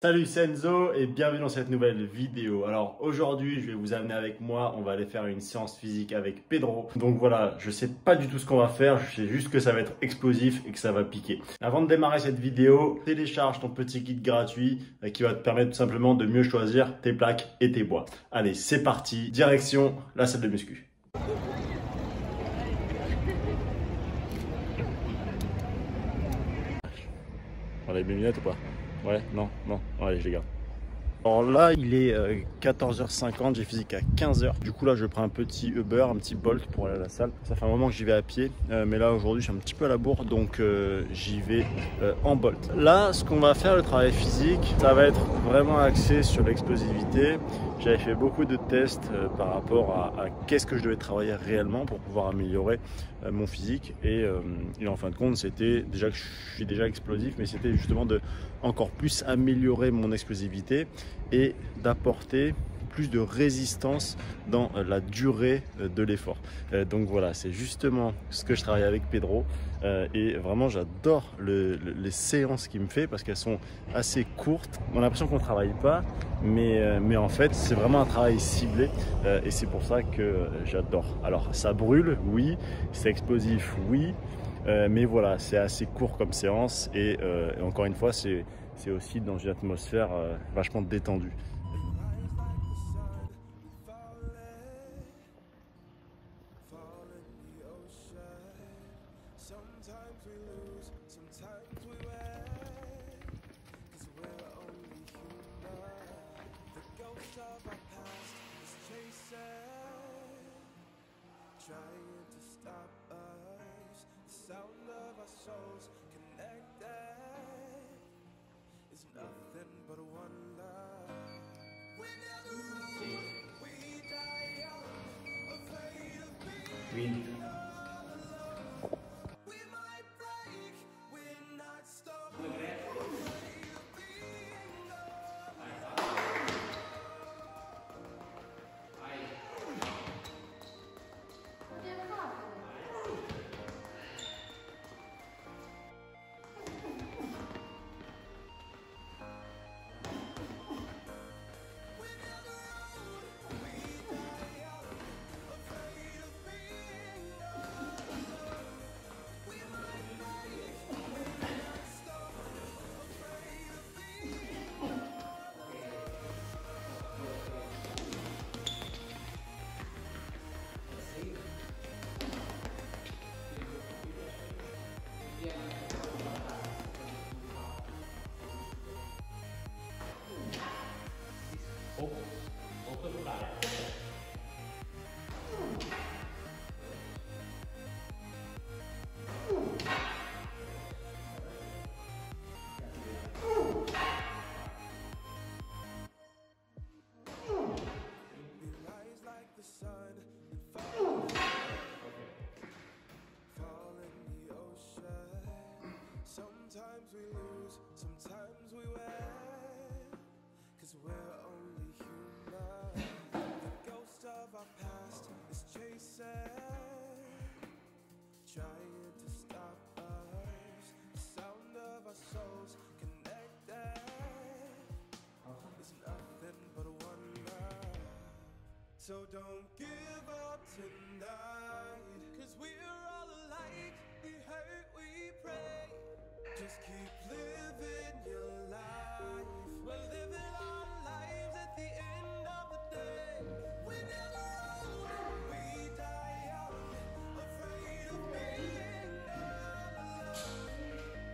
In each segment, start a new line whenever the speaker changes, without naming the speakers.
Salut, c'est Enzo et bienvenue dans cette nouvelle vidéo. Alors aujourd'hui je vais vous amener avec moi, on va aller faire une séance physique avec Pedro. Donc voilà, je sais pas du tout ce qu'on va faire, je sais juste que ça va être explosif et que ça va piquer. Avant de démarrer cette vidéo, télécharge ton petit guide gratuit qui va te permettre tout simplement de mieux choisir tes plaques et tes bois. Allez, c'est parti, direction la salle de muscu. On a les lunettes ou pas? Ouais, non, non, allez je les garde. Alors là, il est 14h50, j'ai physique à 15h. Du coup, là, je prends un petit Uber, un petit Bolt pour aller à la salle. Ça fait un moment que j'y vais à pied, mais là, aujourd'hui, je suis un petit peu à la bourre, donc j'y vais en Bolt. Là, ce qu'on va faire, le travail physique, ça va être vraiment axé sur l'explosivité. J'avais fait beaucoup de tests par rapport à qu'est-ce que je devais travailler réellement pour pouvoir améliorer mon physique. Et en fin de compte, c'était déjà que je suis déjà explosif, mais c'était justement de encore plus améliorer mon explosivité et d'apporter plus de résistance dans la durée de l'effort. Donc voilà, c'est justement ce que je travaille avec Pedro et vraiment j'adore les séances qu'il me fait parce qu'elles sont assez courtes. On a l'impression qu'on ne travaille pas, mais en fait c'est vraiment un travail ciblé et c'est pour ça que j'adore. Alors ça brûle, oui, c'est explosif, oui, mais voilà, c'est assez court comme séance et encore une fois c'est aussi dans une atmosphère vachement détendue.
Trying to stop us, the sound of our souls connected is nothing but a wonder. Whenever we die young, afraid of being alone. We might break, we're not stop. Afraid of being alone. Sometimes we lose, sometimes we win, 'cause we're only human. The ghost of our past is chasing, trying to stop us. The sound of our souls connected is nothing but a wonder. So don't give up tonight, 'cause we're all alike. We hurt, we pray. Just keep living your life. We're living our lives at the end of the day. We're never old, we die young, afraid of being alone.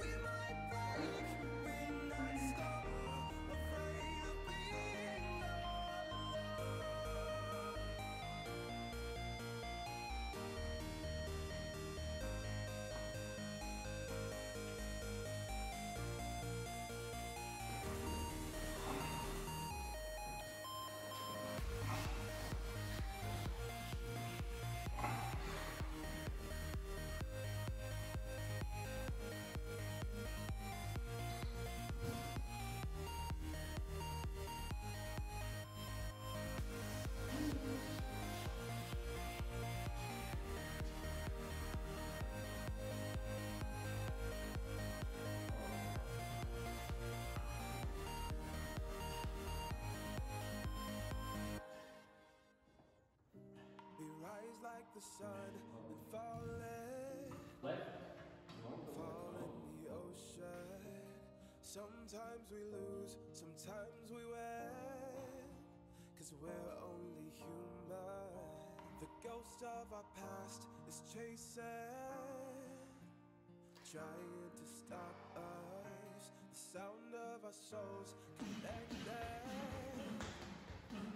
We might break, we're not stop, afraid of being alone. the sun and fall in the ocean. Sometimes we lose, sometimes we win, 'cause we're only human. The ghost of our past is chasing, trying to stop us. The sound of our souls connected.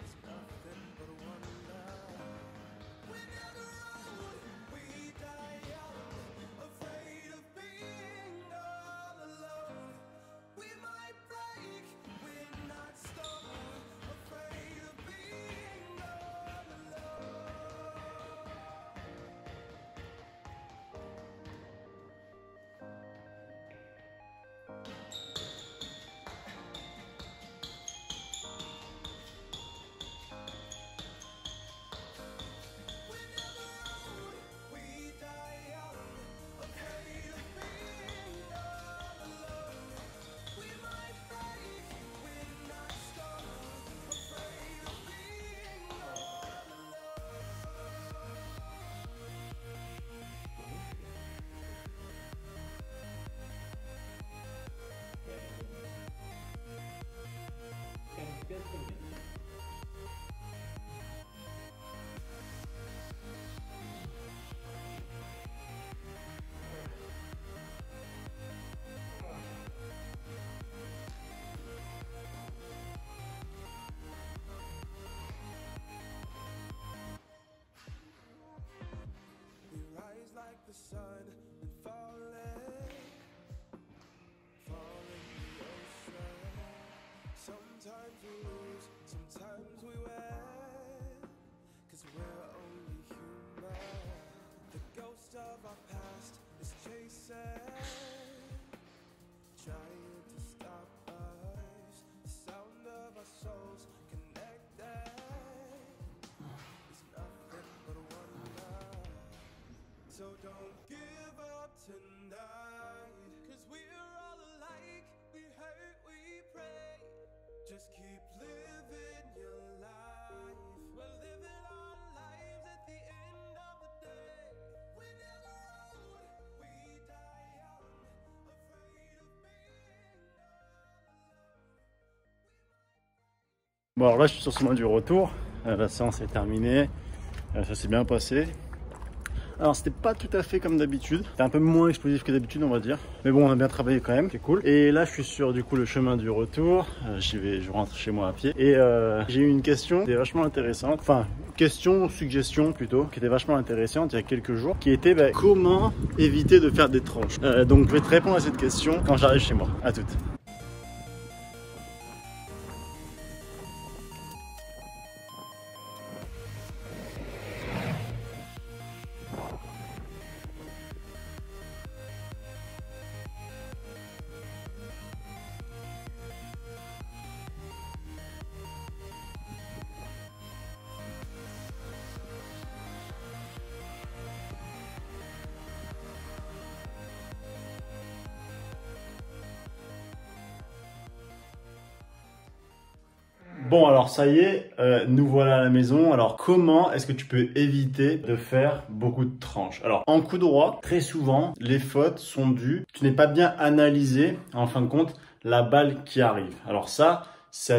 It's nothing but a wonder. We never old, we die young, afraid of being all alone. We might break, we're not stone, afraid of being all alone. We never old, we die young, afraid of being all alone. We might break, we're not stone, afraid of being all We rise like the sun and fall in the ocean. Sometimes we lose, sometimes we win, 'cause we're only human. The ghost of our past is chasing, trying to stop us. The sound of our souls connected. It's nothing but a wonder. So don't give up tonight, 'cause we're all alike. We hurt, we pray. Just keep living your life. We're living our lives at the end of the day. We're never old, we die young, afraid of being all alone.
Bon, alors là, je suis sur le chemin du retour. La séance est terminée. Ça s'est bien passé. Alors, c'était pas tout à fait comme d'habitude. C'était un peu moins explosif que d'habitude, on va dire. Mais bon, on a bien travaillé quand même, c'est cool. Et là, je suis sur du coup le chemin du retour. Je rentre chez moi à pied. Et j'ai eu une question qui était vachement intéressante. Enfin, question, suggestion plutôt, qui était vachement intéressante il y a quelques jours. Qui était comment éviter de faire des tranches. Donc, je vais te répondre à cette question quand j'arrive chez moi. À toutes. Bon, alors ça y est, nous voilà à la maison. Alors comment est-ce que tu peux éviter de faire beaucoup de tranches? Alors en coup droit, très souvent, les fautes sont dues. Tu n'es pas bien analysé, en fin de compte, la balle qui arrive. Alors ça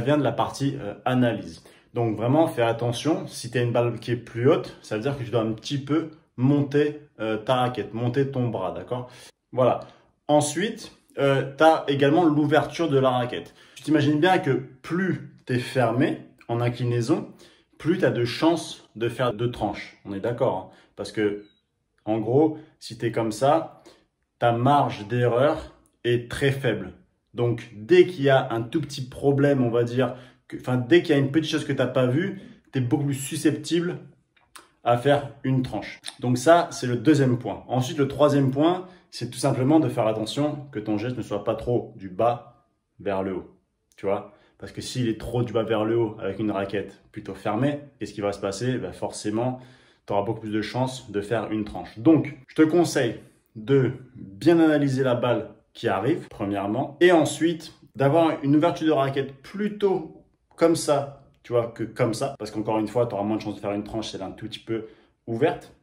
vient de la partie analyse. Donc vraiment, fais attention. Si tu as une balle qui est plus haute, ça veut dire que tu dois un petit peu monter ta raquette, monter ton bras, d'accord? Voilà. Ensuite, tu as également l'ouverture de la raquette. Tu t'imagines bien que plus tu es fermé en inclinaison, plus tu as de chances de faire de tranches. On est d'accord, hein? Parce que, en gros, si tu es comme ça, ta marge d'erreur est très faible. Donc, dès qu'il y a un tout petit problème, on va dire, dès qu'il y a une petite chose que tu n'as pas vue, tu es beaucoup plus susceptible à faire une tranche. Donc ça, c'est le deuxième point. Ensuite, le troisième point, c'est tout simplement de faire attention que ton geste ne soit pas trop du bas vers le haut. Tu vois? Parce que s'il est trop du bas vers le haut avec une raquette plutôt fermée, qu'est-ce qui va se passer? Forcément, tu auras beaucoup plus de chances de faire une tranche. Donc, je te conseille de bien analyser la balle qui arrive, premièrement, et ensuite d'avoir une ouverture de raquette plutôt comme ça, tu vois, que comme ça, parce qu'encore une fois, tu auras moins de chances de faire une tranche si elle est un tout petit peu ouverte.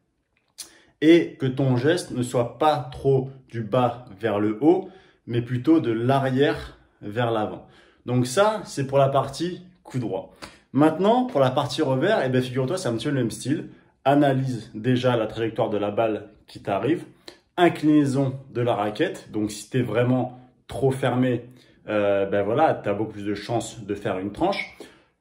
et que ton geste ne soit pas trop du bas vers le haut, mais plutôt de l'arrière vers l'avant. Donc ça, c'est pour la partie coup droit. Maintenant, pour la partie revers, eh bien, figure-toi, c'est un petit peu le même style. Analyse déjà la trajectoire de la balle qui t'arrive. Inclinaison de la raquette. Donc, si tu es vraiment trop fermé, ben voilà, tu as beaucoup plus de chances de faire une tranche.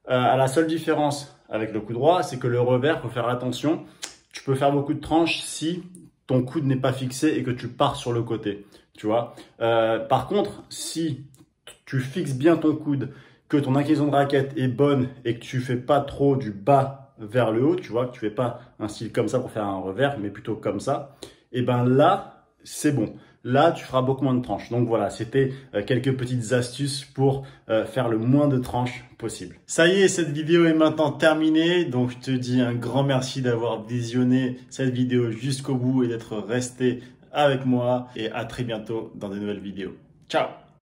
À la seule différence avec le coup droit, c'est que le revers, il faut faire attention. Tu peux faire beaucoup de tranches si ton coude n'est pas fixé et que tu pars sur le côté. Tu vois. Par contre, si tu fixes bien ton coude, que ton inclinaison de raquette est bonne et que tu fais pas trop du bas vers le haut, tu vois, que tu fais pas un style comme ça pour faire un revers, mais plutôt comme ça, et ben là, c'est bon. Là, tu feras beaucoup moins de tranches. Donc voilà, c'était quelques petites astuces pour faire le moins de tranches possible. Ça y est, cette vidéo est maintenant terminée. Donc je te dis un grand merci d'avoir visionné cette vidéo jusqu'au bout et d'être resté avec moi. Et à très bientôt dans de nouvelles vidéos. Ciao!